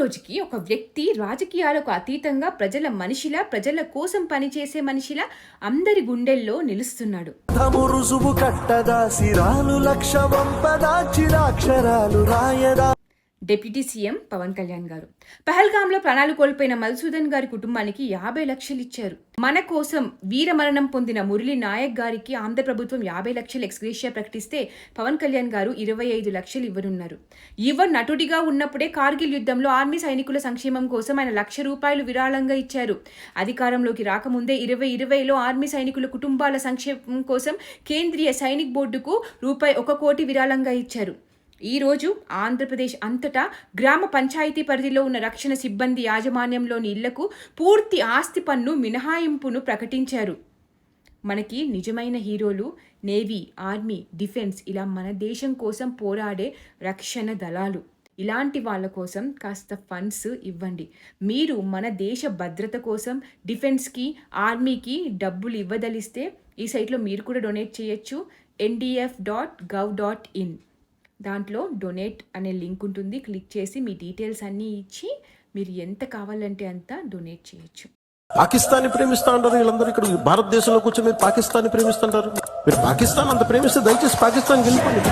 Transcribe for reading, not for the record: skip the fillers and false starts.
రోజుకి ఒక వ్యక్తి రాజకీయాలకు అతీతంగా ప్రజల మనిషిలా, ప్రజల కోసం పనిచేసే మనిషిలా అందరి గుండెల్లో నిలుస్తున్నాడు. రుజువు కట్టదా సిరాలు లక్ష వంపదా చిరాక్షరాలు రాయదా. డిప్యూటీ సీఎం పవన్ కళ్యాణ్ గారు పహల్గాంలో ప్రాణాలు కోల్పోయిన మధుసూదన్ గారి కుటుంబానికి 50 లక్షలు ఇచ్చారు. మన కోసం వీరమరణం పొందిన మురళీ నాయక్ గారికి ఆంధ్ర ప్రభుత్వం 50 లక్షలు ఎక్స్గ్రేషియా ప్రకటిస్తే పవన్ కళ్యాణ్ గారు 25 లక్షలు ఇవ్వనున్నారు. యువ నటుడిగా ఉన్నప్పుడే కార్గిల్ యుద్ధంలో ఆర్మీ సైనికుల సంక్షేమం కోసం ఆయన ₹1,00,000 విరాళంగా ఇచ్చారు. అధికారంలోకి రాకముందే 2020లో ఆర్మీ సైనికుల కుటుంబాల సంక్షేమం కోసం కేంద్రీయ సైనిక్ బోర్డుకు ₹1 కోటి విరాళంగా ఇచ్చారు. ఈరోజు ఆంధ్రప్రదేశ్ అంతటా గ్రామ పంచాయతీ పరిధిలో ఉన్న రక్షణ సిబ్బంది యాజమాన్యంలోని ఇళ్లకు పూర్తి ఆస్తి పన్ను మినహాయింపును ప్రకటించారు. మనకి నిజమైన హీరోలు నేవీ, ఆర్మీ, డిఫెన్స్ ఇలా మన దేశం కోసం పోరాడే రక్షణ దళాలు. ఇలాంటి వాళ్ళ కోసం కాస్త ఫండ్స్ ఇవ్వండి. మీరు మన దేశ భద్రత కోసం డిఫెన్స్కి, ఆర్మీకి డబ్బులు ఇవ్వదలిస్తే ఈ సైట్లో మీరు కూడా డొనేట్ చేయొచ్చు. ndf.gov.in దాంట్లో డొనేట్ అనే లింక్ ఉంటుంది. క్లిక్ చేసి మీ డీటెయిల్స్ అన్నీ ఇచ్చి మీరు ఎంత కావాలంటే అంత డొనేట్ చేయొచ్చు. పాకిస్తాన్ని ప్రేమిస్తా అంటారు వీళ్ళందరూ. ఇక్కడ భారతదేశంలో కూర్చొని మీరు పాకిస్తాన్ని ప్రేమిస్తుంటారు. మీరు పాకిస్తాన్ అంత ప్రేమిస్తే దయచేసి పాకిస్తాన్కి వెళ్ళిపోండి.